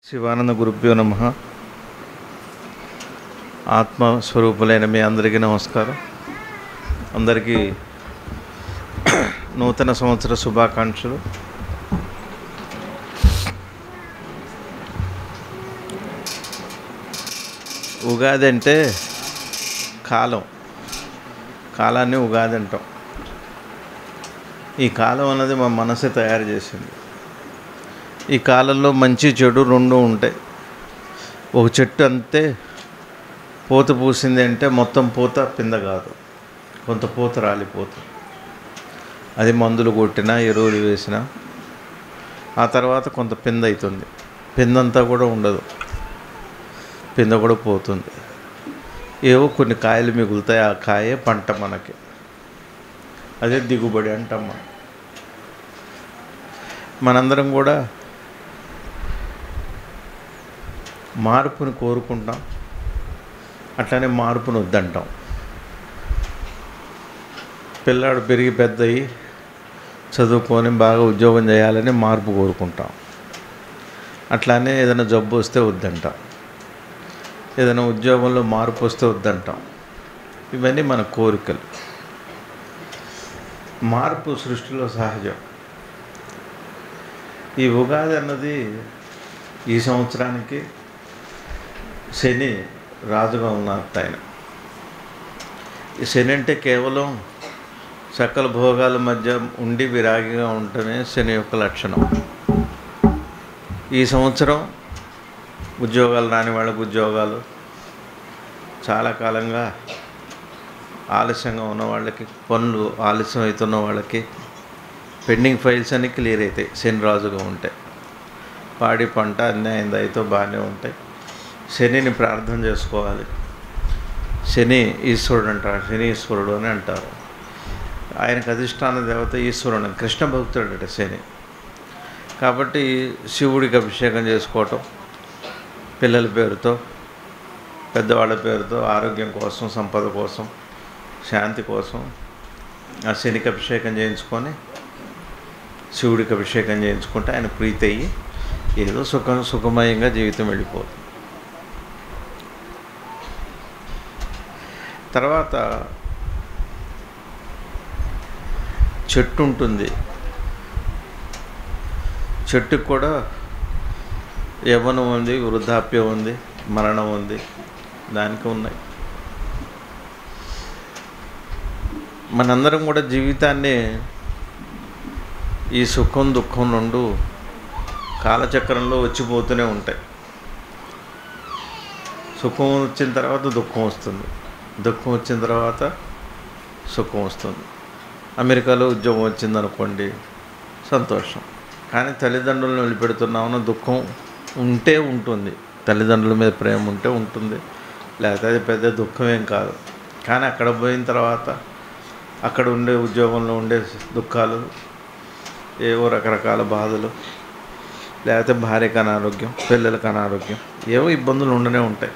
శివానంద గురుభ్యో నమః. ఆత్మస్వరూపులైన మీ అందరికీ నమస్కారం. అందరికీ నూతన సంవత్సర శుభాకాంక్షలు. ఉగాది అంటే కాలాన్ని ఉగాది అంటాం. ఈ కాలం అన్నది మా మనసే తయారు చేసింది. ఈ కాలంలో మంచి చెడు రెండు ఉంటాయి. ఒక చెట్టు అంతే పూత పూసింది అంటే మొత్తం పూత పింద కాదు, కొంత పూత రాలిపోతుంది. అది మందులు కొట్టినా ఎరువులు వేసినా ఆ తర్వాత కొంత పింద అవుతుంది. పిందంతా కూడా ఉండదు, పింద కూడా పోతుంది. ఏవో కొన్ని కాయలు మిగులుతాయి. ఆ కాయే పంట మనకి, అదే దిగుబడి అంటాం. మనందరం కూడా మార్పుని కోరుకుంటాం, అట్లనే మార్పును వద్దంటాం. పిల్లాడు పెరిగి పెద్దయి చదువుకొని బాగా ఉద్యోగం చేయాలని మార్పు కోరుకుంటాం. అట్లానే ఏదైనా జబ్బు వస్తే వద్దంటాం, ఏదైనా ఉద్యోగంలో మార్పు వస్తే వద్దంటాం. ఇవన్నీ మన కోరికలు. మార్పు సృష్టిలో సహజం. ఈ ఉగాది అన్నది ఈ సంవత్సరానికి శని రాజుగా ఉన్నట్టు. ఆయన ఈ శని అంటే కేవలం సకల భోగాల మధ్య ఉండి విరాగిగా ఉండటమే శని యొక్క లక్షణం. ఈ సంవత్సరం ఉద్యోగాలు రాని వాళ్ళకి ఉద్యోగాలు, చాలా కాలంగా ఆలస్యంగా ఉన్న వాళ్ళకి పనులు ఆలస్యం అవుతున్న వాళ్ళకి పెండింగ్ ఫైల్స్ అన్నీ క్లియర్ అవుతాయి శని రాజుగా ఉంటే. పాడి పంట అన్నీ అయితే బాగానే ఉంటాయి. శనిని ప్రార్థన చేసుకోవాలి. శని ఈశ్వరుడు అంటారు, శని ఈశ్వరుడు అని అంటారు. ఆయనకు అధిష్టాన దేవత ఈశ్వరుడు, కృష్ణ భక్తుడట శని. కాబట్టి శివుడికి అభిషేకం చేసుకోవటం, పిల్లల పేరుతో పెద్దవాళ్ళ పేరుతో ఆరోగ్యం కోసం, సంపద కోసం, శాంతి కోసం ఆ శనికి అభిషేకం చేయించుకొని శివుడికి అభిషేకం చేయించుకుంటే ఆయన ప్రీతి అయ్యి ఏదో సుఖమయంగా జీవితం వెళ్ళిపోతుంది. తర్వాత చెట్టు ఉంటుంది. చెట్టుకు కూడా యవ్వనం ఉంది, వృద్ధాప్యం ఉంది, మరణం ఉంది, దానికి ఉన్నాయి. మనందరం కూడా జీవితాన్ని ఈ సుఖం దుఃఖం రెండు కాలచక్రంలో వచ్చిపోతూనే ఉంటాయి. సుఖం వచ్చిన తర్వాత దుఃఖం వస్తుంది, దుఃఖం వచ్చిన తర్వాత సుఖం వస్తుంది. అమెరికాలో ఉద్యోగం వచ్చిందనుకోండి, సంతోషం. కానీ తల్లిదండ్రులను వదిలిపెడుతున్నామన్న దుఃఖం ఉంటే ఉంటుంది. తల్లిదండ్రుల మీద ప్రేమ ఉంటే ఉంటుంది, లేకపోతే అది పెద్ద దుఃఖం ఏం కాదు. కానీ అక్కడ పోయిన తర్వాత అక్కడ ఉండే ఉద్యోగంలో ఉండే దుఃఖాలు, ఏవో రకరకాల బాధలు, లేకపోతే భార్యకు అనారోగ్యం, పిల్లలకు అనారోగ్యం, ఏవో ఇబ్బందులు ఉండనే ఉంటాయి.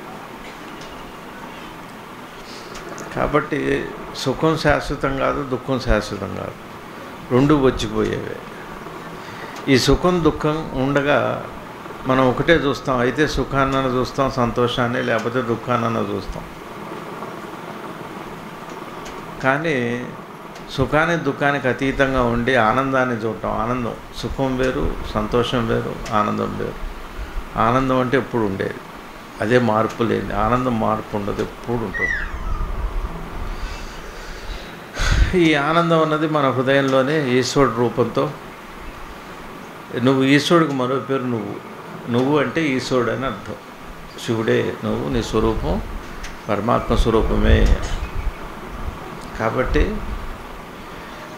కాబట్టి సుఖం శాశ్వతం కాదు, దుఃఖం శాశ్వతం కాదు, రెండు వచ్చిపోయేవే. ఈ సుఖం దుఃఖం ఉండగా మనం ఒకటే చూస్తాం. అయితే సుఖాన్న చూస్తాం, సంతోషాన్ని, లేకపోతే దుఃఖాన్న చూస్తాం. కానీ సుఖానికి దుఃఖానికి అతీతంగా ఉండి ఆనందాన్ని చూడటం. ఆనందం, సుఖం వేరు, సంతోషం వేరు, ఆనందం వేరు. ఆనందం అంటే ఎప్పుడు ఉండేది, అదే మార్పు లేని ఆనందం. మార్పు ఉండదు, ఎప్పుడు ఉంటుంది. ఈ ఆనందం అన్నది మన హృదయంలోనే ఈశ్వరుడు రూపంతో. నువ్వు ఈశ్వరుడికి మరో పేరు నువ్వు అంటే ఈశ్వరుడు అని అర్థం. శివుడే నువ్వు, నీ స్వరూపం పరమాత్మ స్వరూపమే. కాబట్టి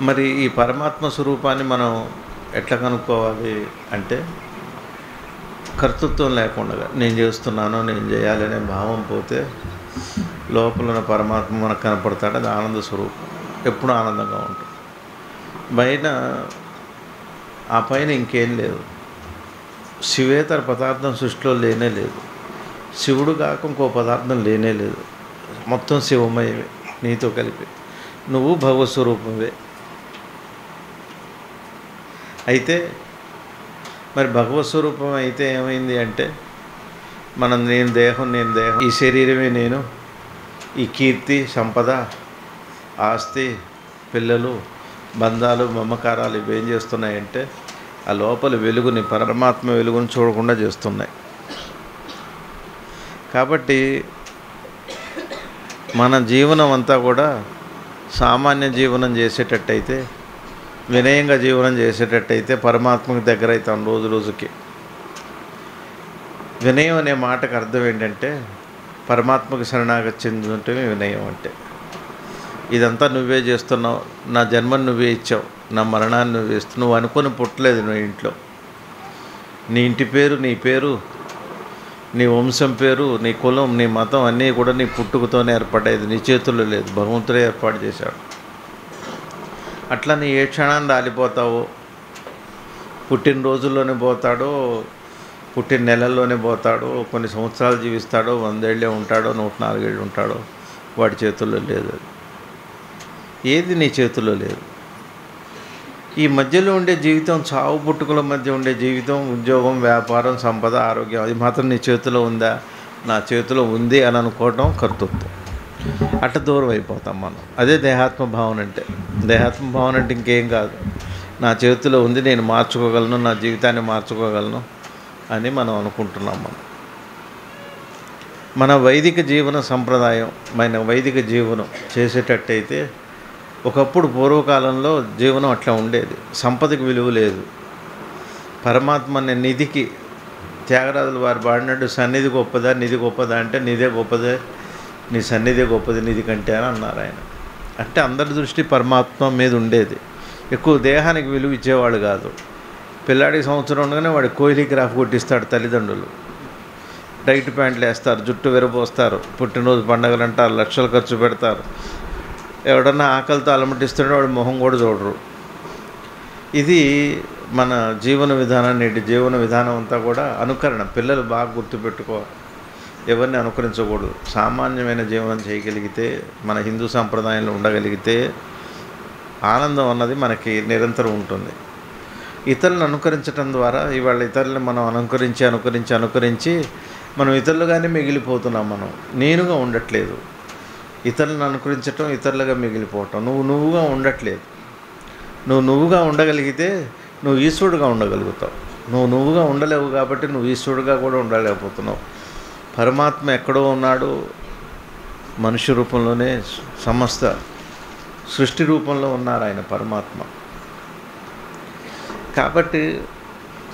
మరి ఈ పరమాత్మ స్వరూపాన్ని మనం ఎట్లా కనుక్కోవాలి అంటే, కర్తృత్వం లేకుండా నేను చేస్తున్నాను, నేను చేయాలనే భావం పోతే లోపల ఉన్న పరమాత్మ మనకు కనపడతాడు. అది ఆనంద స్వరూపం, ఎప్పుడు ఆనందంగా ఉంటుంది. ఆ పైన ఇంకేం లేదు. శివేతర పదార్థం సృష్టిలో లేనే లేదు. శివుడు కాక ఇంకో పదార్థం లేనే లేదు. మొత్తం శివమయమే నీతో కలిపి. నువ్వు భగవత్ స్వరూపమే. అయితే మరి భగవత్ స్వరూపం అయితే ఏమైంది అంటే నేను దేహం, ఈ శరీరమే నేను, ఈ కీర్తి, సంపద, ఆస్తి, పిల్లలు, బంధాలు, మమకారాలు ఇవేం చేస్తున్నాయంటే ఆ లోపల వెలుగుని, పరమాత్మ వెలుగుని చూడకుండా చేస్తున్నాయి. కాబట్టి మన జీవనం అంతా కూడా సామాన్య జీవనం చేసేటట్టయితే, వినయంగా జీవనం చేసేటట్టయితే పరమాత్మకు దగ్గర అవుతాం రోజు రోజుకి. వినయం అనే మాటకు అర్థం ఏంటంటే పరమాత్మకు శరణాగతి చెందుతుంటే వినయం అంటే. ఇదంతా నువ్వే చేస్తున్నావు, నా జన్మను నువ్వే ఇచ్చావు, నా మరణాన్ని నువ్వే ఇస్తున్నావు. నువ్వు అనుకొని పుట్టలేదు నువ్వు ఇంట్లో. నీ ఇంటి పేరు, నీ పేరు, నీ వంశం పేరు, నీ కులం, నీ మతం అన్నీ కూడా నీ పుట్టుకతోనే ఏర్పడేది, నీ చేతుల్లో లేదు, భగవంతుడే ఏర్పాటు చేశాడు. అట్లా నీ ఏ క్షణాన్ని రాలిపోతావో, పుట్టినరోజుల్లోనే పోతాడో, పుట్టిన నెలల్లోనే పోతాడో, కొన్ని సంవత్సరాలు జీవిస్తాడో, 100 ఏళ్ళే ఉంటాడో, 104 ఏళ్ళు ఉంటాడో, వాడి చేతుల్లో లేదు. ఏది నీ చేతుల్లో లేదు. ఈ మధ్యలో ఉండే జీవితం, చావు పుట్టుకల మధ్య ఉండే జీవితం, ఉద్యోగం, వ్యాపారం, సంపద, ఆరోగ్యం, అది మాత్రం నీ చేతిలో ఉందా? నా చేతిలో ఉంది అని అనుకోవటం కర్తృత్వం. అట్ట దూరం అయిపోతాం మనం. అదే దేహాత్మ భావన అంటే. దేహాత్మ భావన అంటే ఇంకేం కాదు, నా చేతిలో ఉంది, నేను మార్చుకోగలను, నా జీవితాన్ని మార్చుకోగలను అని మనం అనుకుంటున్నాం. మన వైదిక జీవన సంప్రదాయం, మన వైదిక జీవనం చేసేటట్టయితే, ఒకప్పుడు పూర్వకాలంలో జీవనం అట్లా ఉండేది. సంపదకి విలువ లేదు. పరమాత్మ అనే నిధికి, త్యాగరాజుల వారు పాడినట్టు సన్నిధి గొప్పదా నిధి గొప్పదా అంటే నిధే గొప్పదే, నీ సన్నిధి గొప్పది నిధి కంటే అని అన్నారు ఆయన. అంటే అందరి దృష్టి పరమాత్మ మీద ఉండేది. ఎక్కువ దేహానికి విలువ ఇచ్చేవాళ్ళు కాదు. పిల్లాడికి సంవత్సరం ఉండగానే వాడి కోహ్లీగ్రాఫ్ కొట్టిస్తాడు తల్లిదండ్రులు. టైట్ ప్యాంట్లు వేస్తారు, జుట్టు విరబోస్తారు, పుట్టినరోజు పండుగలు అంటారు, లక్షలు ఖర్చు పెడతారు. ఎవడన్నా ఆకలితో అలమటిస్తుంటే వాడు మొహం కూడా చూడరు. ఇది మన జీవన విధానం, నేటి జీవన విధానం అంతా కూడా అనుకరణ. పిల్లలు బాగా గుర్తుపెట్టుకోవాలి, ఎవరిని అనుకరించకూడదు. సామాన్యమైన జీవనం చేయగలిగితే, మన హిందూ సాంప్రదాయంలో ఉండగలిగితే ఆనందం అన్నది మనకి నిరంతరం ఉంటుంది. ఇతరులను అనుకరించడం ద్వారా ఇవాళ ఇతరులను మనం అనుకరించి మనం ఇతరులుగానే మిగిలిపోతున్నాం. మనం నేనుగా ఉండట్లేదు. ఇతరులను అనుకరించటం, ఇతరులుగా మిగిలిపోవటం. నువ్వుగా ఉండట్లేదు. నువ్వుగా ఉండగలిగితే నువ్వు ఈశ్వరుడుగా ఉండగలుగుతావు. నువ్వుగా ఉండలేవు కాబట్టి నువ్వు ఈశ్వరుడుగా కూడా ఉండలేకపోతున్నావు. పరమాత్మ ఎక్కడో ఉన్నాడు, మనుష్య రూపంలోనే, సమస్త సృష్టి రూపంలో ఉన్నారు ఆయన పరమాత్మ. కాబట్టి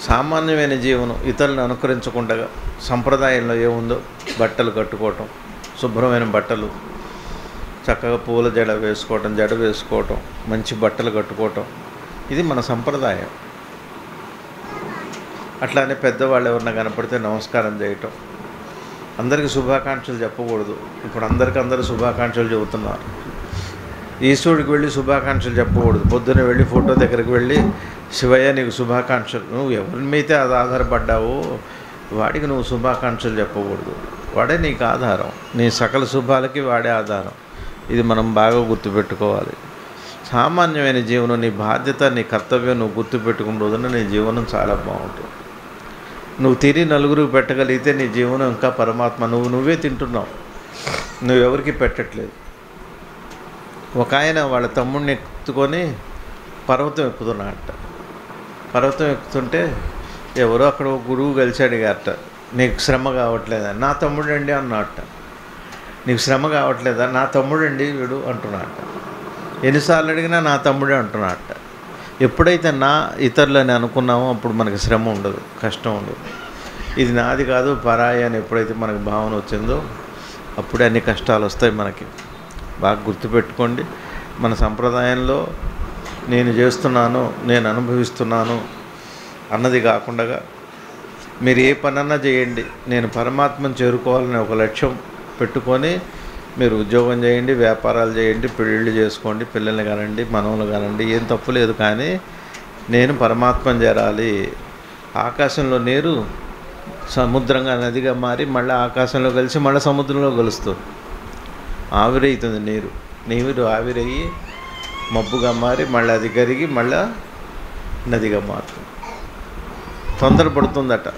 సామాన్యమైన జీవనం, ఇతరులను అనుకరించకుండా సంప్రదాయంలో ఏముందో బట్టలు కట్టుకోవటం, శుభ్రమైన బట్టలు, చక్కగా పూల జడ వేసుకోవటం, మంచి బట్టలు కట్టుకోవటం, ఇది మన సంప్రదాయం. అట్లానే పెద్దవాళ్ళు ఎవరన్నా కనపడితే నమస్కారం చేయటం. అందరికీ శుభాకాంక్షలు చెప్పకూడదు. ఇప్పుడు అందరూ శుభాకాంక్షలు చెబుతున్నారు. ఈశ్వరుడికి వెళ్ళి శుభాకాంక్షలు చెప్పకూడదు. పొద్దున్న వెళ్ళి ఫోటో దగ్గరికి వెళ్ళి శివయ్య నీకు శుభాకాంక్షలు, నువ్వు ఎవరి మీద అది ఆధారపడ్డావో వాడికి నువ్వు శుభాకాంక్షలు చెప్పకూడదు. వాడే నీకు ఆధారం, నీ సకల శుభాలకి వాడే ఆధారం. ఇది మనం బాగా గుర్తుపెట్టుకోవాలి. సామాన్యమైన జీవనం, నీ బాధ్యత, నీ కర్తవ్యం నువ్వు గుర్తుపెట్టుకున్న రోజున నీ జీవనం చాలా బాగుంటుంది. నువ్వు తిని నలుగురికి పెట్టగలిగితే నీ జీవనం ఇంకా పరమాత్మ. నువ్వే తింటున్నావు, నువ్వెవరికి పెట్టట్లేదు. ఒక ఆయన వాళ్ళ తమ్ముడిని ఎత్తుకొని పర్వతం ఎక్కుతున్నాడట. పర్వతం ఎక్కుతుంటే ఎవరో అక్కడ ఒక గురువు కలిసి అడిగారట, నీకు శ్రమ కావట్లేదా? నా తమ్ముడండి అన్నట్ట. నీకు శ్రమ కావట్లేదా? నా తమ్ముడండి వీడు అంటున్నాడట. ఎన్నిసార్లు అడిగినా నా తమ్ముడే అంటున్నాడట. ఎప్పుడైతే ఇతరులని అనుకున్నామో అప్పుడు మనకి శ్రమ ఉండదు, కష్టం ఉండదు. ఇది నాది కాదు పరాయి అని ఎప్పుడైతే మనకు భావన వచ్చిందో అప్పుడే అన్ని కష్టాలు వస్తాయి మనకి. బాగా గుర్తుపెట్టుకోండి. మన సంప్రదాయంలో నేను చేస్తున్నాను, నేను అనుభవిస్తున్నాను అన్నది కాకుండా మీరు ఏ పనన్నా చేయండి, నేను పరమాత్మను చేరుకోవాలని ఒక లక్ష్యం పెట్టుకొని మీరు ఉద్యోగం చేయండి, వ్యాపారాలు చేయండి, పెళ్ళిళ్ళు చేసుకోండి, పిల్లల్ని కానండి, మనవలు కానండి, ఏం తప్పు లేదు. కానీ నేను పరమాత్మను చేరాలి. ఆకాశంలో నీరు సముద్రంగా, నదిగా మారి మళ్ళీ ఆకాశంలో కలిసి మళ్ళీ సముద్రంలో కలుస్తుంది. ఆవిరైతుంది నీరు ఆవిరయ్యి మబ్బుగా మారి మళ్ళీ అది కరిగి మళ్ళీ నదిగా మారుతుంది. తొందరపడుతుందట.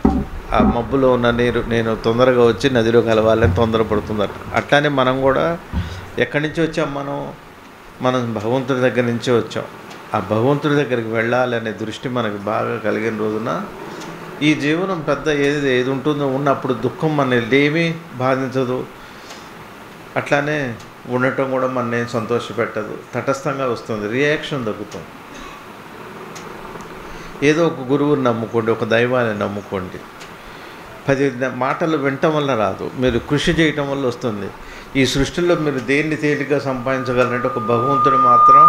ఆ మబ్బులో ఉన్న నీరు నేను తొందరగా వచ్చి నదిలో కలవాలని తొందరపడుతుందట. అట్లానే మనం కూడా ఎక్కడి నుంచి వచ్చాం? మనం భగవంతుడి దగ్గర నుంచే వచ్చాం. ఆ భగవంతుడి దగ్గరికి వెళ్ళాలనే దృష్టి మనకు బాగా కలిగిన రోజున ఈ జీవనం పెద్ద ఏది ఉంటుందో ఉన్నప్పుడు దుఃఖం మనల్ని ఏమీ బాధించదు. అట్లానే ఉండటం కూడా మన సంతోషపెట్టదు, తటస్థంగా వస్తుంది, రియాక్షన్ తగ్గుతుంది. ఏదో ఒక గురువుని నమ్ముకోండి, ఒక దైవాన్ని నమ్ముకోండి. 10 మాటలు వినటం వల్ల రాదు, మీరు కృషి చేయటం వల్ల వస్తుంది. ఈ సృష్టిలో మీరు దేన్ని తేలిగ్గా సంపాదించగలరంటే ఒక భగవంతుడు మాత్రం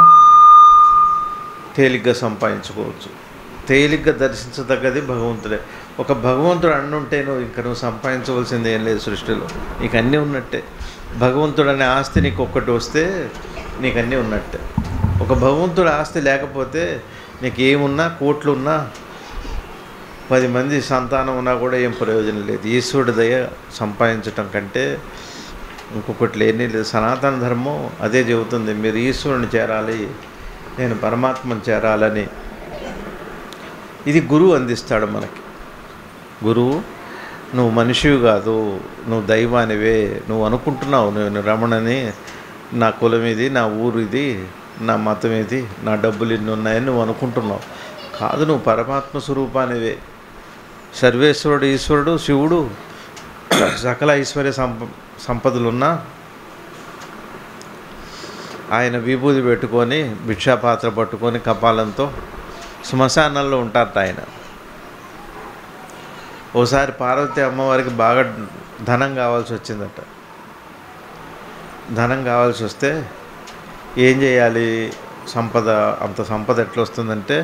తేలిగ్గా సంపాదించుకోవచ్చు. తేలిగ్గా దర్శించదగ్గది భగవంతుడే. ఒక భగవంతుడు అన్నుంటే నువ్వు సంపాదించవలసింది ఏం లేదు సృష్టిలో, నీకు అన్నీ ఉన్నట్టే. భగవంతుడు అనే ఆస్తి నీకు ఒక్కటి వస్తే నీకు అన్నీ ఉన్నట్టే. ఒక భగవంతుడు ఆస్తి లేకపోతే నీకు ఏమున్నా, కోట్లు ఉన్నా, 10 మంది సంతానం ఉన్నా కూడా ఏం ప్రయోజనం లేదు. ఈశ్వరుడి దయ సంపాదించటం కంటే ఇంకొకటి లేని లేదు. సనాతన ధర్మం అదే చెబుతుంది, మీరు ఈశ్వరుని చేరాలి, నేను పరమాత్మను చేరాలని. ఇది గురువు అందిస్తాడు మనకి. గురువు, నువ్వు మనిషివి కాదు, నువ్వు దైవానివే. నువ్వు అనుకుంటున్నావు నేను రమణని, నా కులం ఇది, నా ఊరు ఇది, నా మతం ఇది, నా డబ్బులు ఇన్ని ఉన్నాయని నువ్వు అనుకుంటున్నావు. కాదు, నువ్వు పరమాత్మ స్వరూపానివే. సర్వేశ్వరుడు ఈశ్వరుడు శివుడు సకల ఐశ్వర్య సంపదలున్నా ఆయన విభూది పెట్టుకొని భిక్షాపాత్ర పట్టుకొని కపాలంతో శ్మశానంలో ఉంటారట ఆయన. ఓసారి పార్వతీ అమ్మవారికి బాగా ధనం కావాల్సి వచ్చిందట. ధనం కావాల్సి వస్తే ఏం చేయాలి? అంత సంపద ఎట్లా వస్తుందంటే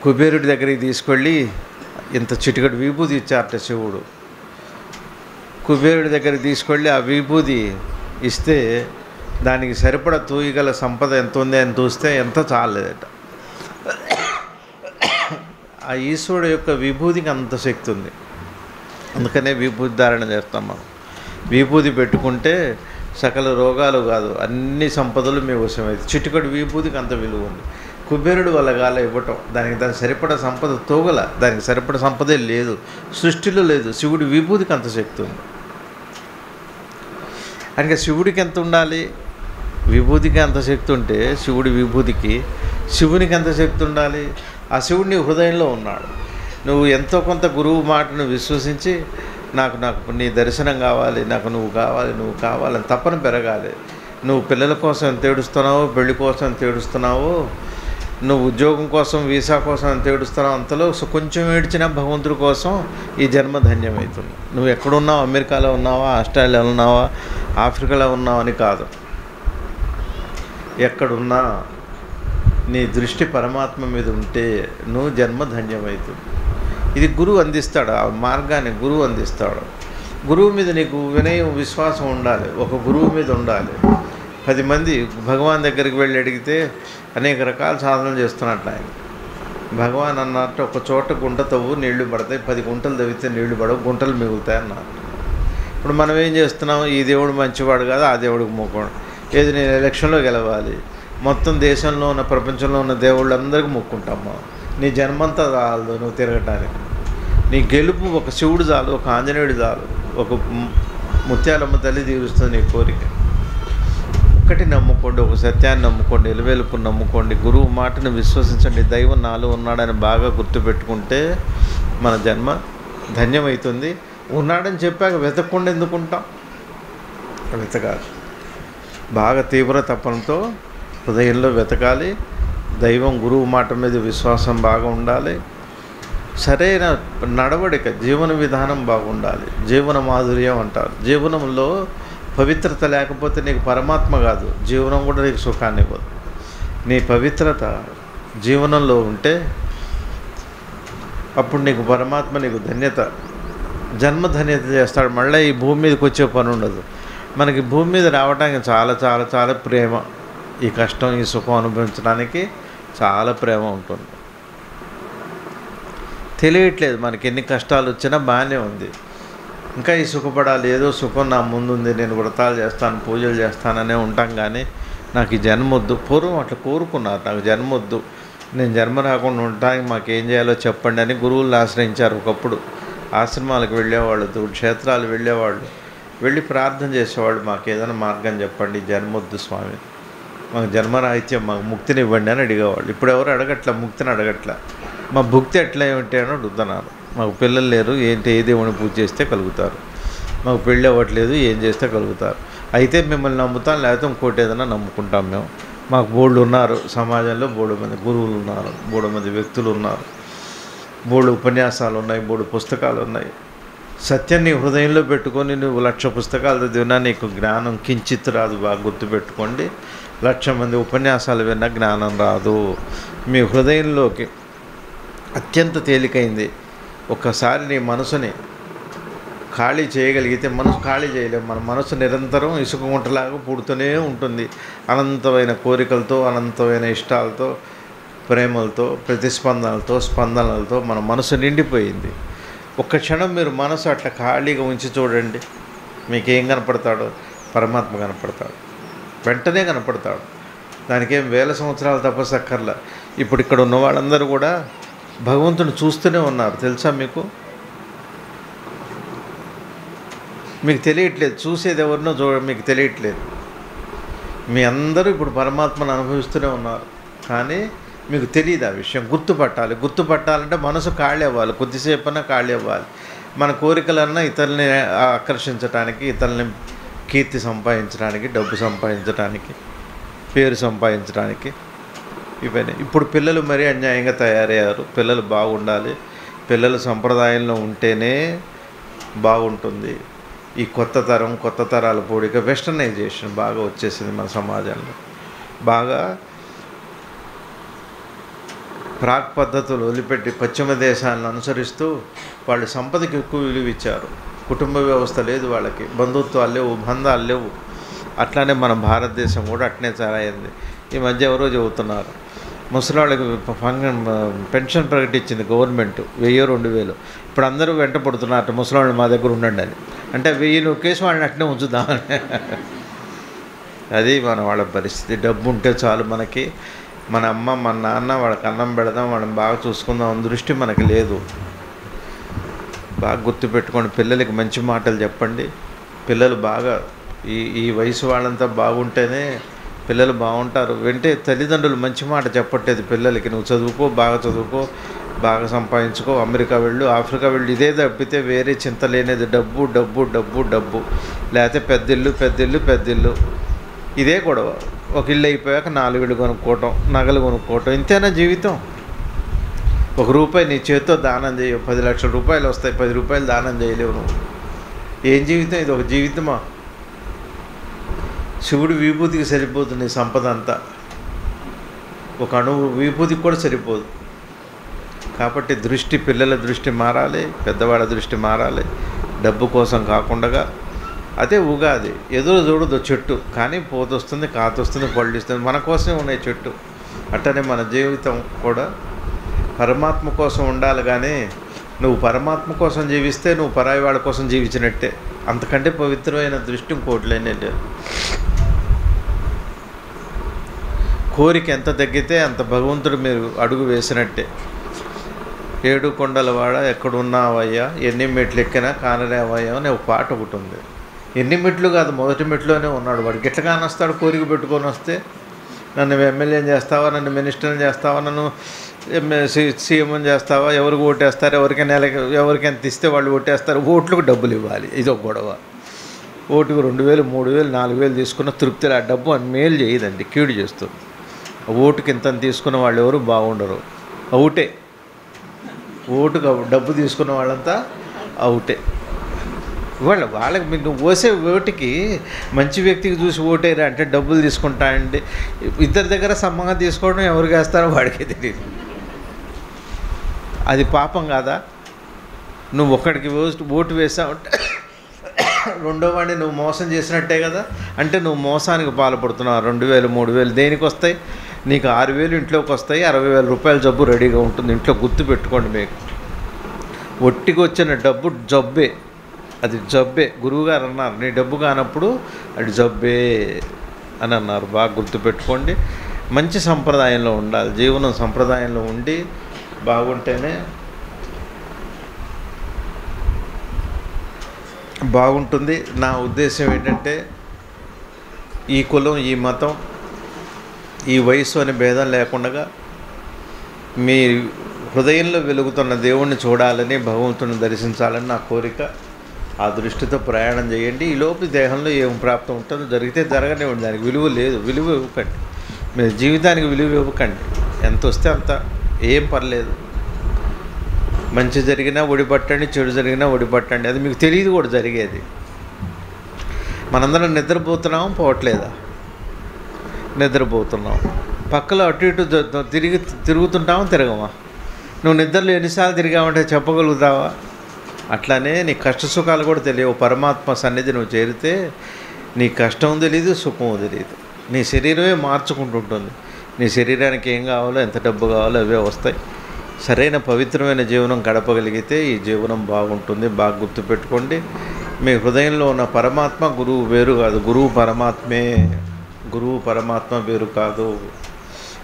కుబేరుడి దగ్గరికి తీసుకెళ్ళి ఇంత చిటికటి విభూది ఇచ్చారట శివుడు. కుబేరుడి దగ్గరికి తీసుకెళ్ళి ఆ విభూది ఇస్తే దానికి సరిపడా తూయగల సంపద ఎంత ఉంది అని చూస్తే ఎంత చాలేదట. ఆ ఈశ్వరుడు యొక్క విభూతికి అంత శక్తి ఉంది. అందుకనే విభూతి ధారణ చేస్తాం మనం. విభూతి పెట్టుకుంటే సకల రోగాలు కాదు అన్ని సంపదలు మీ వశమైంది. చిటికటి విభూతికి అంత విలువ ఉంది. కుబేరుడు వల్ల గాల ఇవ్వటం, దానికి సరిపడ సంపద తోగల, దానికి సరిపడ సంపదే లేదు, సృష్టిలో లేదు. శివుడి విభూతికి అంత శక్తి ఉంది. అంటే శివుడికి ఎంత ఉండాలి? విభూతికి అంత శక్తి ఉంటే శివుడి విభూతికి, శివునికి ఎంత శక్తి ఉండాలి? ఆ శివుడిని హృదయంలో ఉన్నాడు. నువ్వు ఎంతో కొంత గురువు మాటను విశ్వసించి నాకు నీ దర్శనం కావాలి, నువ్వు కావాలని తపన పెరగాలి. నువ్వు పిల్లల కోసం ఎంత ఏడుస్తున్నావో, పెళ్లి కోసం ఎంత ఏడుస్తున్నావో, నువ్వు ఉద్యోగం కోసం, వీసా కోసం ఎంత ఏడుస్తున్నావు, అంతలో కొంచెం ఏడ్చినా భగవంతుడి కోసం ఈ జన్మ ధన్యమవుతుంది. నువ్వు ఎక్కడున్నావు, అమెరికాలో ఉన్నావా, ఆస్ట్రేలియాలో ఉన్నావా, ఆఫ్రికాలో ఉన్నావా అని కాదు. ఎక్కడున్నా నీ దృష్టి పరమాత్మ మీద ఉంటే నువ్వు జన్మ ధన్యమవుతుంది. ఇది గురువు అందిస్తాడు, ఆ మార్గాన్ని గురువు అందిస్తాడు. గురువు మీద నీకు వినయం, విశ్వాసం ఉండాలి. ఒక గురువు మీద ఉండాలి. 10 మంది భగవాన్ దగ్గరికి వెళ్ళి అడిగితే అనేక రకాల సాధనలు చేస్తున్నట్టు ఆయన. భగవాన్ అన్నట్టు ఒక చోట గుంట తవ్వు, నీళ్లు పడతాయి, 10 గుంటలు తవ్వితే నీళ్లు పడవు, గుంటలు మిగులుతాయి అన్నారు. ఇప్పుడు మనం ఏం చేస్తున్నాం? ఈ దేవుడు మంచివాడు కాదు, ఆ దేవుడికి మొక్కోడు. ఏది నేను ఎలక్షన్లో గెలవాలి, మొత్తం దేశంలో ఉన్న ప్రపంచంలో ఉన్న దేవుళ్ళందరికీ మొక్కుంటాము. నీ జన్మంతా చాలు నువ్వు తిరగటానికి. నీ గెలుపు ఒక శివుడు చాలు, ఒక ఆంజనేయుడు చాలు, ఒక ముత్యాలమ్మ తల్లి తీరుస్తుంది నీ కోరిక. ఒక్కటి నమ్ముకోండి, ఒక సత్యాన్ని నమ్ముకోండి, ఎలువెలుపుని నమ్ముకోండి, గురువు మాటను విశ్వసించండి. దైవం నాలో ఉన్నాడని బాగా గుర్తుపెట్టుకుంటే మన జన్మ ధన్యమవుతుంది. ఉన్నాడని చెప్పాక వెతకకుండా ఎందుకుంటాం? వెతకాలి. బాగా తీవ్ర తపనతో హృదయంలో వెతకాలి. దైవం గురువు మాట మీద విశ్వాసం బాగా ఉండాలి. సరైన నడవడిక, జీవన విధానం బాగుండాలి. జీవన మాధుర్యం అంటారు. జీవనంలో పవిత్రత లేకపోతే నీకు పరమాత్మ కాదు, జీవనం కూడా నీకు సుఖాన్ని ఇవ్వదు. నీ పవిత్రత జీవనంలో ఉంటే అప్పుడు నీకు పరమాత్మ నీకు ధన్యత, జన్మ ధన్యత చేస్తాడు. మళ్ళీ ఈ భూమి మీదకి వచ్చే పని ఉండదు. మనకి భూమి మీద రావడానికి చాలా చాలా చాలా ప్రేమ, ఈ కష్టం ఈ సుఖం అనుభవించడానికి చాలా ప్రేమ ఉంటుంది. తెలియట్లేదు మనకి, ఎన్ని కష్టాలు వచ్చినా బాగానే ఉంది. ఇంకా ఈ సుఖపడాలి, ఏదో సుఖం నా ముందుంది, నేను వ్రతాలు చేస్తాను, పూజలు చేస్తాననే ఉంటాం. కానీ నాకు ఈ జన్మొద్దు. పూర్వం అట్లా కోరుకున్నారు, నాకు జన్మొద్దు, నేను జన్మ రాకుండా ఉండటానికి మాకేం చేయాలో చెప్పండి అని గురువులను ఆశ్రయించారు. ఒకప్పుడు ఆశ్రమాలకు వెళ్ళేవాళ్ళు, క్షేత్రాలు వెళ్ళేవాళ్ళు, వెళ్ళి ప్రార్థన చేసేవాళ్ళు, మాకు ఏదైనా మార్గం చెప్పండి, జన్మొద్దు స్వామి, మాకు జన్మరాహిత్యం, మాకు ముక్తిని ఇవ్వండి అని అడిగేవాళ్ళు. ఇప్పుడు ఎవరు అడగట్ల, ముక్తిని అడగట్ల. మా భుక్తి ఎట్లా ఏమిటి అని అడుగుతున్నారు. మాకు పిల్లలు లేరు, ఏంటి ఏ దేవుని పూజ చేస్తే కలుగుతారు, మాకు పెళ్ళి అవ్వట్లేదు, ఏం చేస్తే కలుగుతారు, అయితే మిమ్మల్ని నమ్ముతాం, లేకపోతే ఇంకోటి ఏదైనా నమ్ముకుంటాం మేము. మాకు బోళ్ళు ఉన్నారు, సమాజంలో బోడు మంది గురువులు ఉన్నారు, బోడు మంది వ్యక్తులు ఉన్నారు, బోడు ఉపన్యాసాలు ఉన్నాయి, బోడు పుస్తకాలు ఉన్నాయి. సత్యాన్ని హృదయంలో పెట్టుకొని నువ్వు 1,00,000 పుస్తకాలు చదివినా నీకు జ్ఞానం కించిత్ రాదు. బాగా గుర్తుపెట్టుకోండి, 1,00,000 మంది ఉపన్యాసాలు విన్నా జ్ఞానం రాదు. మీ హృదయంలోకి అత్యంత తేలికైంది. ఒక్కసారి నీ మనసుని ఖాళీ చేయగలిగితే, మనసు ఖాళీ చేయలేము. మన మనసు నిరంతరం ఇసుక గుంటలాగా పుడుతూనే ఉంటుంది. అనంతమైన కోరికలతో, అనంతమైన ఇష్టాలతో, ప్రేమలతో, ప్రతిస్పందనలతో, స్పందనలతో మన మనసు నిండిపోయింది. ఒక్క క్షణం మీరు మనసు అట్లా ఖాళీగా ఉంచి చూడండి, మీకేం కనపడతాడో? పరమాత్మ కనపడతాడు, వెంటనే కనపడతాడు. దానికేం వేల సంవత్సరాల తపస్సు అక్కర్లా. ఇప్పుడు ఇక్కడ ఉన్న వాళ్ళందరూ కూడా భగవంతుని చూస్తూనే ఉన్నారు, తెలుసా మీకు? మీకు తెలియట్లేదు, చూసేది ఎవరినో మీకు తెలియట్లేదు. మీ అందరూ ఇప్పుడు పరమాత్మను అనుభవిస్తూనే ఉన్నారు, కానీ మీకు తెలియదు ఆ విషయం. గుర్తుపట్టాలి. గుర్తుపట్టాలంటే మనసు ఖాళీ అవ్వాలి, కొద్దిసేపన్నా ఖాళీ అవ్వాలి. మన కోరికలన్నా ఇతరులని ఆకర్షించడానికి, ఇతరులని కీర్తి సంపాదించడానికి, డబ్బు సంపాదించడానికి, పేరు సంపాదించడానికి, ఇవన్నీ. ఇప్పుడు పిల్లలు మరీ అన్యాయంగా తయారయ్యారు. పిల్లలు బాగుండాలి, పిల్లలు సంప్రదాయంలో ఉంటేనే బాగుంటుంది. ఈ కొత్త తరాల పోడిక వెస్టర్నైజేషన్ బాగా వచ్చేసింది మన సమాజంలో. బాగా ప్రాక్ పద్ధతులు వదిలిపెట్టి పశ్చిమ దేశాలను అనుసరిస్తూ వాళ్ళు సంపదకి ఎక్కువ విలువ ఇచ్చారు. కుటుంబ వ్యవస్థ లేదు వాళ్ళకి, బంధుత్వాలు లేవు, బంధాలు లేవు. అట్లానే మన భారతదేశం కూడా అట్నే తయారైంది. ఈ మధ్య ఎవరో చెబుతున్నారు, ముసలాళ్ళకి పెన్షన్ ప్రకటించింది గవర్నమెంట్, 1000-2000. ఇప్పుడు అందరూ వెంట పడుతున్నారు, ముసలాళ్ళు మా దగ్గర ఉండండి అని. అంటే 1000 నొక్కేసి వాళ్ళని అట్నే ఉంచుదామని. అది వాళ్ళ పరిస్థితి. డబ్బు ఉంటే చాలు మనకి, మన అమ్మ మన నాన్న వాళ్ళకి అన్నం పెడదాం, వాళ్ళని బాగా చూసుకుందాం అని దృష్టి మనకి లేదు. బాగా గుర్తుపెట్టుకోండి, పిల్లలకి మంచి మాటలు చెప్పండి. పిల్లలు బాగా ఈ వయసు వాళ్ళంతా బాగుంటేనే పిల్లలు బాగుంటారు. వెంటే తల్లిదండ్రులు మంచి మాట చెప్పట్లేదు పిల్లలకి. నువ్వు చదువుకో, బాగా చదువుకో, బాగా సంపాదించుకో, అమెరికా వెళ్ళు, ఆఫ్రికా వెళ్ళు, ఇదే తప్పితే వేరే చింత లేనేది. డబ్బు డబ్బు డబ్బు డబ్బు, లేకపోతే పెద్దిల్లు, ఇదే గొడవ. ఒక ఇల్లు అయిపోయాక 4 ఇళ్ళు కొనుక్కోవటం, నగలు కొనుక్కోవటం, ఇంతేనా జీవితం? ₹1 నీ చేతితో దానం చేయవు, 10 లక్షల రూపాయలు వస్తాయి, 10 రూపాయలు దానం చేయలేవు నువ్వు. ఏం జీవితం ఇది? ఒక జీవితమా? శివుడు విభూతికి సరిపోతుంది సంపద అంతా, ఒక అణువు విభూతికి కూడా సరిపోదు. కాబట్టి పిల్లల దృష్టి మారాలి, పెద్దవాళ్ళ దృష్టి మారాలి. డబ్బు కోసం కాకుండా. అదే ఉగాది, ఎదురు చూడదు చెట్టు, కానీ పోతొస్తుంది, కాతొస్తుంది, పళ్ళిస్తుంది, మన కోసమే ఉన్నాయి చెట్టు. అట్టనే మన జీవితం కూడా పరమాత్మ కోసం ఉండాలి. కానీ నువ్వు పరమాత్మ కోసం జీవిస్తే నువ్వు పరాయి వాళ్ళ కోసం జీవించినట్టే. అంతకంటే పవిత్రమైన దృష్టి ఇంకోట్లేనే లేదు. కోరిక ఎంత తగ్గితే అంత భగవంతుడు మీరు అడుగు వేసినట్టే. 7 కొండలవాడ ఎక్కడున్నావయ్యా, ఎన్ని మెట్లు ఎక్కినా కానలేవయ్యా అని ఒక పాట ఒకటి ఉంది. ఎన్ని మెట్లు కాదు, మొదటి మెట్లోనే ఉన్నాడు వాడు. గిట్ల కానొస్తాడు కోరిక పెట్టుకొని వస్తే. నన్ను ఎమ్మెల్యేని చేస్తావా, నన్ను మినిస్టర్ని చేస్తావా, నన్ను సీఎం చేస్తావా, ఎవరికి ఓటేస్తారు, ఎవరికి ఎంత ఇస్తే వాళ్ళు ఓటేస్తారు, ఓట్లకు డబ్బులు ఇవ్వాలి. ఇది ఒక గొడవ. ఓటుకు 2000, 3000, 4000 తీసుకున్న తృప్తిలో ఆ డబ్బు అని మేలు చేయదండి, కీడు చేస్తుంది. ఓటుకి ఇంత తీసుకున్న వాళ్ళు ఎవరు బాగుండరు, అవుటే. ఓటుకు డబ్బు తీసుకున్న వాళ్ళంతా అవుటే. వాళ్ళకి మీరు పోసే ఓటుకి మంచి వ్యక్తికి చూసి ఓటేరా అంటే డబ్బులు తీసుకుంటాయండి. ఇద్దరి దగ్గర సమంగా తీసుకోవడం ఎవరికి వేస్తారో వాడికే తెలియదు. అది పాపం కాదా? నువ్వు ఒక్కడికి ఓటు వేసావంటే రెండో వాడిని నువ్వు మోసం చేసినట్టే కదా. అంటే నువ్వు మోసానికి పాల్పడుతున్నావు. 2000, 3000 దేనికి వస్తాయి? నీకు 6000 ఇంట్లోకి వస్తాయి. 60,000 రూపాయల జబ్బు రెడీగా ఉంటుంది ఇంట్లో. గుర్తు పెట్టుకోండి. మీకు ఒట్టికి వచ్చిన డబ్బు జబ్బే, అది జబ్బే. గురువుగారు అన్నారు, నీ డబ్బు కానప్పుడు అది జబ్బే అని అన్నారు. బాగా గుర్తుపెట్టుకోండి. మంచి సంప్రదాయంలో ఉండాలి. జీవనం సంప్రదాయంలో ఉండి బాగుంటేనే బాగుంటుంది. నా ఉద్దేశం ఏంటంటే ఈ కులం, ఈ మతం, ఈ వయస్సు అనే భేదం లేకుండా మీ హృదయంలో వెలుగుతున్న దేవుణ్ణి చూడాలని, భగవంతుని దర్శించాలని నా కోరిక. ఆ దృష్టితో ప్రయాణం చేయండి. ఈలోపు దేహంలో ఏం ప్రాప్తం ఉంటుందో జరిగితే జరగనివ్వండి. దానికి విలువ లేదు. విలువ ఇవ్వకండి. మీరు జీవితానికి విలువ ఇవ్వకండి. ఎంత వస్తే అంత, ఏం పర్లేదు. మంచి జరిగినా ఒడిపట్టండి, చెడు జరిగినా ఒడిపట్టండి. అది మీకు తెలియదు కూడా జరిగేది. మనందరం నిద్రపోతున్నాం, పోవట్లేదా? నిద్రపోతున్నాం. పక్కలో అటు ఇటు తిరుగుతుంటామా, తిరగమా? నువ్వు నిద్రలో ఎన్నిసార్లు తిరిగామంటే చెప్పగలుగుతావా? అట్లానే నీ కష్ట సుఖాలు కూడా తెలియవు. పరమాత్మ సన్నిధి నువ్వు చేరితే నీ కష్టం తెలియదు, సుఖం తెలియదు. నీ శరీరమే మార్చుకుంటుంటుంది. నీ శరీరానికి ఏం కావాలో, ఎంత డబ్బు కావాలో అవే వస్తాయి. సరైన పవిత్రమైన జీవనం గడపగలిగితే ఈ జీవనం బాగుంటుంది. బాగా గుర్తుపెట్టుకోండి. మీ హృదయంలో ఉన్న పరమాత్మ గురువు వేరు కాదు. గురువు పరమాత్మే. గురువు పరమాత్మ వేరు కాదు.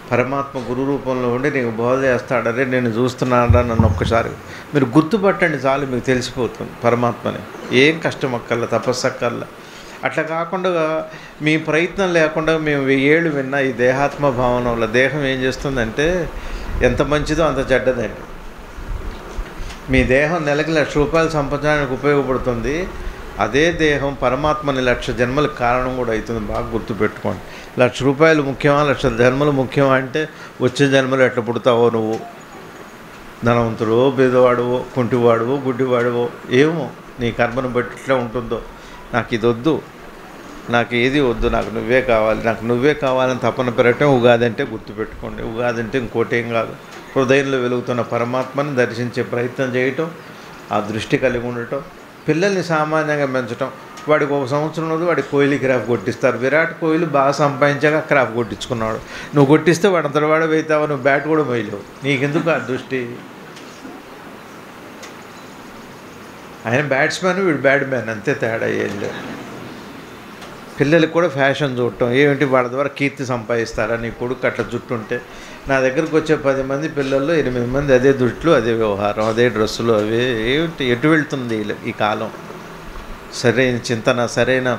పరమాత్మ గురు రూపంలో ఉండి నీకు బోధ చేస్తాడని నేను చూస్తున్నాడా నన్ను ఒక్కసారి మీరు గుర్తుపట్టండి చాలు, మీకు తెలిసిపోతుంది పరమాత్మని. ఏం కష్టం అక్కర్లా, తపస్సు అక్కర్లా. అట్లా కాకుండా మీ ప్రయత్నం లేకుండా మేము 1000 ఏళ్ళు విన్నా ఈ దేహాత్మ భావన వల్ల దేహం ఏం చేస్తుందంటే ఎంత మంచిదో అంత చెడ్డదండి. మీ దేహం నెలకి ₹1,00,000 సంపాదించడానికి ఉపయోగపడుతుంది. అదే దేహం పరమాత్మని 1,00,000 జన్మలకు కారణం కూడా అవుతుంది. బాగా గుర్తుపెట్టుకోండి. ₹1,00,000 ముఖ్యమా, 1,00,000 జన్మలు ముఖ్యమా అంటే వచ్చే జన్మలు ఎట్లా పుడతావో నువ్వు, ధనవంతుడో, పేదవాడువో, కుంటివాడువో, గుడ్డివాడువో, ఏమో నీ కర్మను బట్టి ఇట్లా ఉంటుందో. నాకు ఇది వద్దు, నాకు ఏది వద్దు, నాకు నువ్వే కావాలి, నాకు నువ్వే కావాలని తపన పెరగటం ఉగాది అంటే. గుర్తుపెట్టుకోండి, ఉగాది అంటే ఇంకోటేం కాదు. హృదయంలో వెలుగుతున్న పరమాత్మని దర్శించే ప్రయత్నం చేయటం, ఆ దృష్టి కలిగి ఉండటం. పిల్లల్ని సామాన్యంగా పెంచటం. వాడికి 1 సంవత్సరం ఉన్నది, వాడికి కోహ్లీ క్రాఫ్ కొట్టిస్తారు. విరాట్ కోహ్లీ బాగా సంపాదించాక క్రాఫ్ కొట్టించుకున్నాడు. నువ్వు కొట్టిస్తే వాడు అంతటి వాడు అవుతావా? నువ్వు బ్యాట్ కూడా వేయలేవు. నీకెందుకు ఆ దృష్టి? ఆయన బ్యాట్స్మెన్, వీడు బ్యాట్మ్యాన్, అంతే తేడా ఏం లేదు. పిల్లలకి కూడా ఫ్యాషన్ చూడటం ఏమిటి, వాళ్ళ ద్వారా కీర్తి సంపాదిస్తారా? నీ కొడుకు అట్లా జుట్టు ఉంటే. నా దగ్గరకు వచ్చే 10 మంది పిల్లల్లో 8 మంది అదే జుట్లు, అదే వ్యవహారం, అదే డ్రెస్సులు, అవే. ఏమిటి, ఎటు వెళ్తుంది ఈ కాలం? సరైన చింతన, సరైన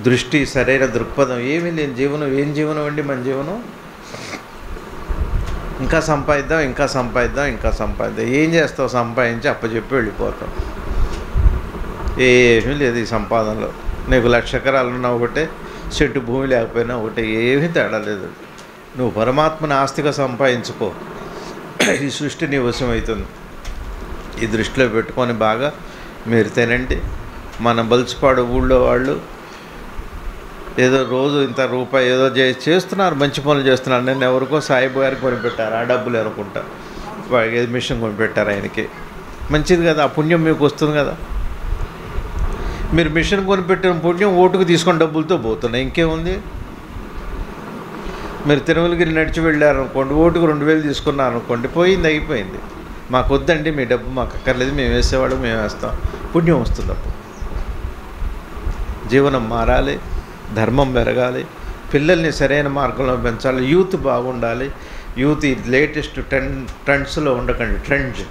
దృష్టి, సరైన దృక్పథం ఏమీ లేని జీవనం. ఏం జీవనం అండి మన జీవనం? ఇంకా సంపాదిద్దాం, ఇంకా సంపాదిద్దాం, ఇంకా సంపాదిద్దాం. ఏం చేస్తావు? సంపాదించి అప్పచెప్పి వెళ్ళిపోతాం. ఏమీ లేదు ఈ సంపాదనలో. నీకు 1,00,000 ఎకరాలు ఉన్నా ఒకటే, చెట్టు భూమి లేకపోయినా ఒకటే, ఏమీ తేడా లేదు. నువ్వు పరమాత్మని ఆస్తిగా సంపాదించుకో, ఈ సృష్టి నీ వశం అవుతుంది. ఈ దృష్టిలో పెట్టుకొని బాగా మీరు తినండి. మన బల్చిపాడు ఊళ్ళో వాళ్ళు ఏదో రోజు ఇంత రూపాయి ఏదో చేస్తున్నారు, మంచి పనులు చేస్తున్నారు. నేను ఎవరికో సాయిబు గారికి కొనిపెట్టారు, ఆ డబ్బులు అనుకుంటా. వాడికి ఏదో మిషన్ కొనిపెట్టారు. ఆయనకి మంచిది కదా, ఆ పుణ్యం మీకు వస్తుంది కదా. మీరు మిషన్ కొనిపెట్టిన పుణ్యం ఓటుకు తీసుకొని డబ్బులతో పోతున్నాయి. ఇంకేముంది? మీరు తిరుమలగిరి నడిచి వెళ్ళారనుకోండి, ఓటుకు 2,000 తీసుకున్నారు అనుకోండి, పోయింది, అయిపోయింది. మాకు వద్దండి మీ డబ్బు, మాకు అక్కర్లేదు, మేము వేసేవాడు మేము వేస్తాం. పుణ్యం వస్తుంది. అప్పుడు జీవనం మారాలి, ధర్మం పెరగాలి, పిల్లల్ని సరైన మార్గంలో పెంచాలి, యూత్ బాగుండాలి. యూత్ ఈ లేటెస్ట్ ట్రెండ్స్లో ఉండకండి. ట్రెండ్స్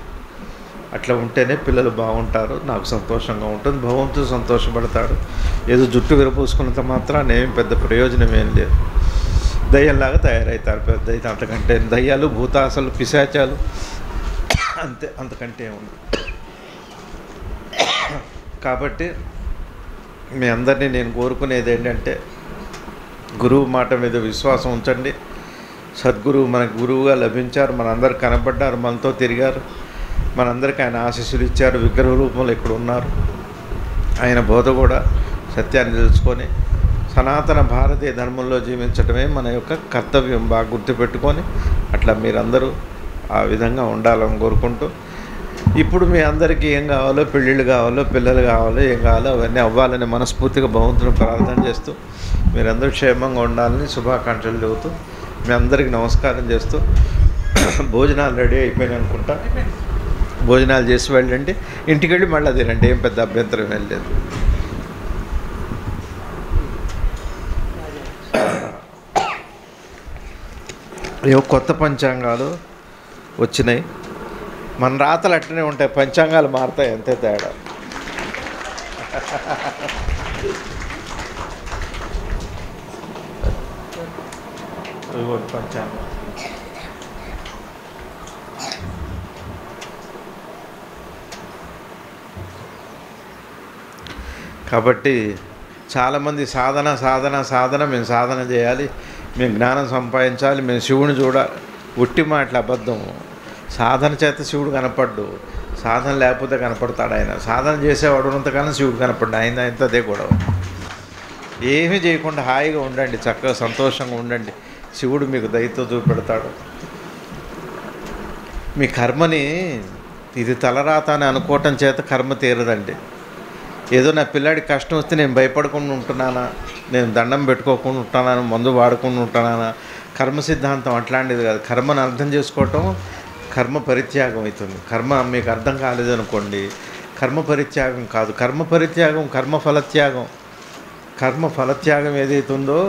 అట్లా ఉంటేనే పిల్లలు బాగుంటారు. నాకు సంతోషంగా ఉంటుంది, భగవంతుడు సంతోషపడతాడు. ఏదో జుట్టు విరపోసుకున్నంత మాత్రాన ఏం పెద్ద ప్రయోజనం ఏం లేదు. దయ్యంలాగా తయారవుతారు పెద్ద. అయితే అంతకంటే దయ్యాలు, భూతాసలు, పిశాచాలు అంతే, అంతకంటే ఉంది. కాబట్టి మీ అందరినీ నేను కోరుకునేది ఏంటంటే గురువు మాట మీద విశ్వాసం ఉంచండి. సద్గురువు మనకు గురువుగా లభించారు, మనందరు కనబడ్డారు, మనతో తిరిగారు, మనందరికీ ఆయన ఆశీస్సులు ఇచ్చారు. విగ్రహ రూపంలో ఇక్కడ ఉన్నారు. ఆయన బోధ కూడా సత్యాన్ని తెలుసుకొని సనాతన భారతీయ ధర్మంలో జీవించడమే మన యొక్క కర్తవ్యం. బాగా గుర్తుపెట్టుకొని అట్లా మీరందరూ ఆ విధంగా ఉండాలని కోరుకుంటూ, ఇప్పుడు మీ అందరికీ ఏం కావాలో, పెళ్ళిళ్ళు కావాలో, పిల్లలు కావాలో, ఏం కావాలో అవన్నీ అవ్వాలని మనస్ఫూర్తిగా భగవంతుని ప్రార్థన చేస్తూ మీరందరూ క్షేమంగా ఉండాలని శుభాకాంక్షలు చెబుతూ మీ అందరికీ నమస్కారం చేస్తూ, భోజనాలు రెడీ అయిపోయినాయి అనుకుంటా. భోజనాలు చేసి వెళ్ళండి, ఇంటికి వెళ్ళి మళ్ళీ తినండి, ఏం పెద్ద అభ్యంతరం ఏం లేదు. ఏవో కొత్త పంచాంగాలు వచ్చినాయి. మన రాతలు అట్టనే ఉంటాయి, పంచాంగాలు మారుతాయి, అంతే తేడా. పంచాంగం కాబట్టి చాలామంది సాధన సాధన సాధన, మేము సాధన చేయాలి, మేము జ్ఞానం సంపాదించాలి, మేము శివుని చూడాలి. ఉట్టి మాటలు అబద్ధం. సాధన చేత శివుడు కనపడ్డు, సాధన లేకపోతే కనపడతాడు ఆయన. సాధన చేసేవాడు ఉన్నంతకాలం శివుడు కనపడ్డు, ఆయనతో అదే గొడవ. ఏమీ చేయకుండా హాయిగా ఉండండి, చక్కగా సంతోషంగా ఉండండి, శివుడు మీకు దయతో చూపెడతాడు. మీ కర్మని ఇది తలరాత అని అనుకోవటం చేత కర్మ తీరదండి. ఏదో నా పిల్లాడికి కష్టం వస్తే నేను భయపడకుండా ఉంటున్నానా, నేను దండం పెట్టుకోకుండా ఉంటున్నాను, మందు వాడకుండా ఉంటున్నానా, కర్మ సిద్ధాంతం అట్లాంటిది కాదు. కర్మను అర్థం చేసుకోవటం కర్మ పరిత్యాగం అవుతుంది. కర్మ మీకు అర్థం కాలేదనుకోండి, కర్మ పరిత్యాగం కాదు, కర్మ పరిత్యాగం కర్మ ఫలత్యాగం. కర్మ ఫలత్యాగం ఏదైతుందో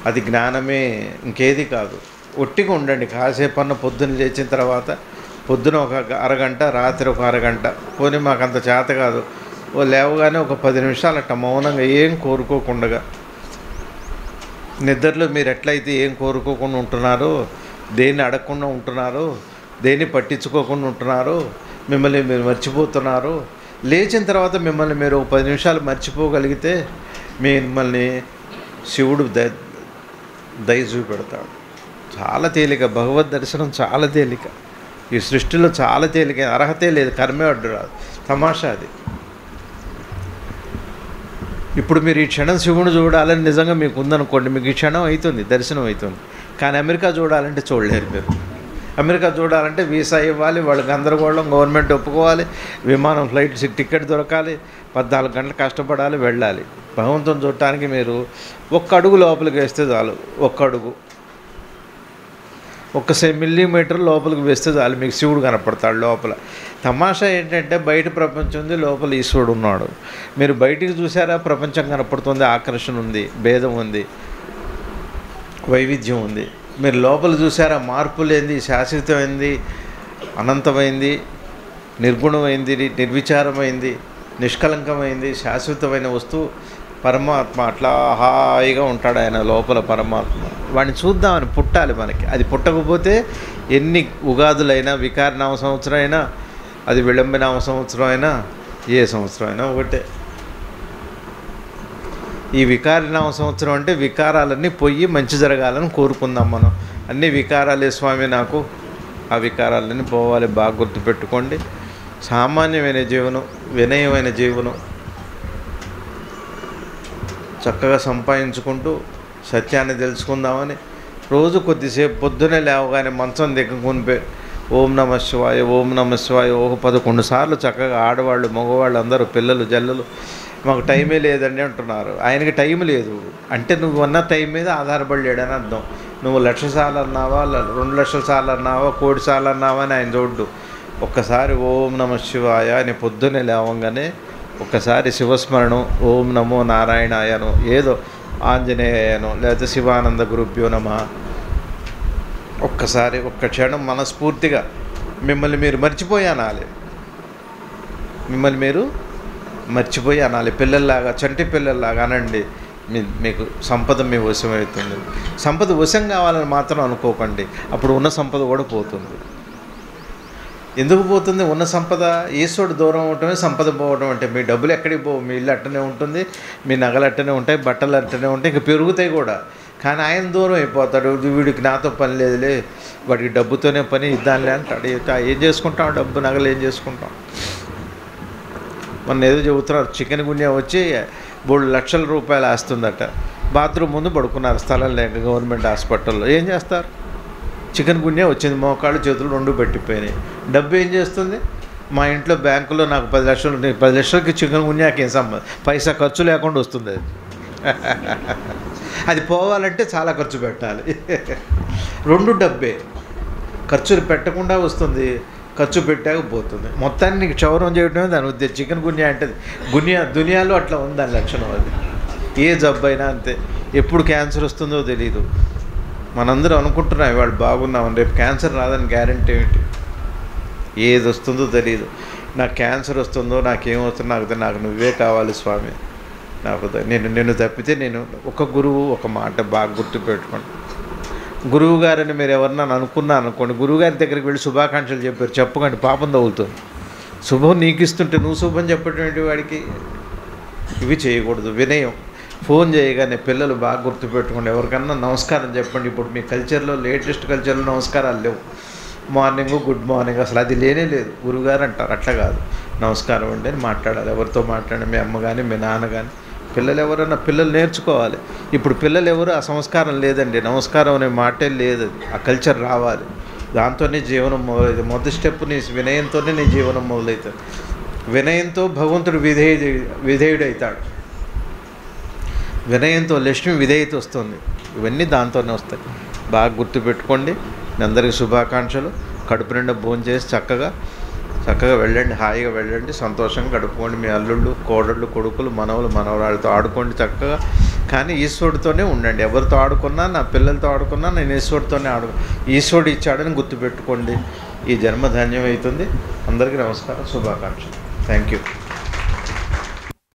అది జ్ఞానమే, ఇంకేది కాదు. ఒట్టిగా ఉండండి కాసేపు అన్న. పొద్దున్న లేచిన తర్వాత పొద్దున ఒక అరగంట, రాత్రి ఒక అరగంట, పోనీ మాకు అంత చేత కాదు, ఓ లేవగానే ఒక 10 నిమిషాలు అట్ట మౌనంగా ఏం కోరుకోకుండా, నిద్రలో మీరు ఎట్లయితే ఏం కోరుకోకుండా ఉంటున్నారో, దేన్ని అడగకుండా ఉంటున్నారో, దేన్ని పట్టించుకోకుండా ఉంటున్నారో, మిమ్మల్ని మీరు మర్చిపోతున్నారు. లేచిన తర్వాత మిమ్మల్ని మీరు 10 నిమిషాలు మర్చిపోగలిగితే మిమ్మల్ని శివుడు దయ చూపెడతాడు. చాలా తేలిక, భగవద్ దర్శనం చాలా తేలిక. ఈ సృష్టిలో చాలా తేలిక, అర్హతే లేదు, కర్మే అడ్డు రాదు. తమాషా అది. ఇప్పుడు మీరు ఈ క్షణం శివుని చూడాలని నిజంగా మీకు ఉందనుకోండి, మీకు ఈ క్షణం అవుతుంది, దర్శనం అవుతుంది. కానీ అమెరికా చూడాలంటే చూడలేరు మీరు. అమెరికా చూడాలంటే వీసా ఇవ్వాలి, వాళ్ళు గందరగోళం, గవర్నమెంట్ ఒప్పుకోవాలి, విమానం ఫ్లైట్ టికెట్ దొరకాలి, 14 గంటలు కష్టపడాలి, వెళ్ళాలి. భగవంతుని చూడటానికి మీరు ఒక్క అడుగు లోపలికి వేస్తే చాలు, ఒక్క అడుగు, 1 మిల్లీమీటర్ లోపలికి వేస్తే చాలు, మీకు శివుడు కనపడతాడు లోపల. తమాషా ఏంటంటే బయట ప్రపంచం ఉంది, లోపల ఈశ్వరుడు ఉన్నాడు. మీరు బయటికి చూసారా, ప్రపంచం కనపడుతుంది, ఆకర్షణ ఉంది, భేదం ఉంది, వైవిధ్యం ఉంది. మీరు లోపల చూసారా, మార్పు లేనిది, శాశ్వతమైంది, అనంతమైంది, నిర్గుణమైంది, నిర్విచారమైంది, నిష్కలంకమైంది, శాశ్వతమైన వస్తువు పరమాత్మ. అట్లా హాయిగా ఉంటాడు ఆయన లోపల పరమాత్మ. వాడిని చూద్దామని పుట్టాలి మనకి. అది పుట్టకపోతే ఎన్ని ఉగాదులైనా, వికారనామ సంవత్సరం అయినా, అది విళంబనామ సంవత్సరం అయినా, ఏ సంవత్సరం అయినా ఒకటే. ఈ వికారనామ సంవత్సరం అంటే వికారాలన్నీ పోయి మంచి జరగాలని కోరుకుందాం మనం. అన్ని వికారాలే స్వామి నాకు, ఆ వికారాలన్నీ పోవాలి, బాగా గుర్తుపెట్టుకోండి. సామాన్యమైన జీవనం, వినయమైన జీవనం చక్కగా సంపాదించుకుంటూ సత్యాన్ని తెలుసుకుందామని రోజు కొద్దిసేపు పొద్దునే లేవగానే మంచం దిక్కుకునిపోయి ఓం నమ శివాయ, ఓం నమ శివాయ 11 సార్లు చక్కగా ఆడవాళ్ళు, మగవాళ్ళు అందరూ, పిల్లలు జల్లలు, మాకు టైమే లేదండి అంటున్నారు. ఆయనకి టైం లేదు అంటే నువ్వు అన్న టైం మీద ఆధారపడి లేడని అర్థం. నువ్వు 1,00,000 సార్లు అన్నావా, 2,00,000 సార్లు అన్నావా, 1 కోటి సార్లు అన్నావా అని ఆయన చూడ్డు. ఒక్కసారి ఓం నమ శివాయ అని పొద్దున్నే లేవంగానే ఒక్కసారి శివస్మరణం, ఓం నమో నారాయణాయనో, ఏదో ఆంజనేయనో, లేకపోతే శివానంద గురుభ్యో నమః, ఒక్కసారి ఒక్క క్షణం మనస్ఫూర్తిగా మిమ్మల్ని మీరు మర్చిపోయి అనాలి. మిమ్మల్ని మీరు మర్చిపోయి అనాలి. పిల్లల్లాగా, చంటి పిల్లల్లాగా అనండి. మీకు సంపద మీ వశమవుతుంది. సంపద వశం కావాలని మాత్రం అనుకోకండి, అప్పుడు ఉన్న సంపద కూడా పోతుంది. ఎందుకు పోతుంది? ఉన్న సంపద ఈశ్వరుడు దూరం అవటమే సంపద పోవడం అంటే. మీ డబ్బులు ఎక్కడికి పోవు, మీ ఇల్లు అట్టనే ఉంటుంది, మీ నగలు అట్టనే ఉంటాయి, బట్టలు అట్టనే ఉంటాయి, ఇంకా పెరుగుతాయి కూడా. కానీ ఆయన దూరం అయిపోతాడు. వీడికి నాతో పని లేదులే, వాడికి డబ్బుతోనే పని, ఇద్దాంలే అంటాడు. ఏం చేసుకుంటాం, డబ్బు నగలు ఏం చేసుకుంటాం? మొన్న ఏదో చెబుతున్నారు, చికెన్ గున్యా వచ్చి 3 లక్షల రూపాయలు ఆస్తుందట. బాత్రూమ్ ముందు పడుకున్నారు స్థలం లేక గవర్నమెంట్ హాస్పిటల్లో. ఏం చేస్తారు? చికెన్ గున్యా వచ్చింది, మోకాళ్ళు చేతులు 2 పెట్టిపోయినాయి. డబ్బు ఏం చేస్తుంది? మా ఇంట్లో బ్యాంకులో నాకు 10 లక్షలు ఉన్నాయి, 10 లక్షలకి చికెన్ గున్యాకి ఏం సంబంధం? పైసా ఖర్చు లేకుండా వస్తుంది అది. అది పోవాలంటే చాలా ఖర్చు పెట్టాలి. 2 డబ్బే, ఖర్చులు పెట్టకుండా వస్తుంది, ఖర్చు పెట్టాక పోతుంది. మొత్తాన్ని నీకు క్షౌరం చేయడమే దాని ఉద్దేశం. చికెన్ గున్యా అంటే దునియాలో అట్లా ఉంది దాని లక్షణం. అది ఏ జబ్బు అయినా అంతే, ఎప్పుడు క్యాన్సర్ వస్తుందో తెలీదు. మనందరం అనుకుంటున్నాం ఇవాళ బాగున్నామని, రేపు క్యాన్సర్ రాదని గ్యారంటీ ఏంటి? ఏది వస్తుందో తెలియదు. నాకు క్యాన్సర్ వస్తుందో నాకేమవుతుందో నాకు నువ్వే కావాలి స్వామి. నాకు నేను తప్పితే నేను ఒక గురువు ఒక మాట బాగా గుర్తుపెట్టుకోండి. గురువు గారని మీరు ఎవరన్నా అనుకోండి, గురువుగారి దగ్గరికి వెళ్ళి శుభాకాంక్షలు చెప్పారు, చెప్పకండి, పాపం తగులుతుంది. శుభం నీకు ఇస్తుంటే నువ్వు శుభం చెప్పటువంటి వాడికి ఇవి చేయకూడదు. వినయం. ఫోన్ చేయగానే పిల్లలు బాగా గుర్తుపెట్టుకోండి, ఎవరికన్నా నమస్కారం చెప్పండి. ఇప్పుడు మీ కల్చర్లో, లేటెస్ట్ కల్చర్లో నమస్కారాలు లేవు. మార్నింగ్, గుడ్ మార్నింగ్ అసలు అది లేనే లేదు. గురువుగారు అంటారు, అట్లా కాదు, నమస్కారం అండి అని మాట్లాడాలి. ఎవరితో మాట్లాడండి, మీ అమ్మ కానీ మీ నాన్న కానీ. పిల్లలు ఎవరన్నా పిల్లలు నేర్చుకోవాలి. ఇప్పుడు పిల్లలు ఎవరు ఆ సంస్కారం లేదండి, నమస్కారం అనే మాటే లేదు. ఆ కల్చర్ రావాలి, దాంతోనే జీవనం మొదలవుతుంది. మొదటి స్టెప్ నీ వినయంతోనే నీ జీవనం మొదలవుతుంది. వినయంతో భగవంతుడు విధేయుడవుతాడు. వినయంతో లక్ష్మి విధేయత వస్తుంది. ఇవన్నీ దాంతోనే వస్తాయి. బాగా గుర్తుపెట్టుకోండి. అందరికీ శుభాకాంక్షలు. కడుపు నిండా భోజనం చేసి చక్కగా వెళ్ళండి, హాయిగా వెళ్ళండి, సంతోషంగా గడుపుకోండి. మీ అల్లుళ్ళు, కోడళ్ళు, కొడుకులు, మనవలు, మనవరాళ్ళతో ఆడుకోండి చక్కగా. కానీ ఈశ్వరుడితోనే ఉండండి. ఎవరితో ఆడుకున్నా, నా పిల్లలతో ఆడుకున్నా నేను ఈశ్వరుడితోనే ఈశ్వరుడు ఇచ్చాడని గుర్తుపెట్టుకోండి. ఈ జన్మ ధన్యం అవుతుంది. అందరికీ నమస్కారం, శుభాకాంక్షలు. Thank you.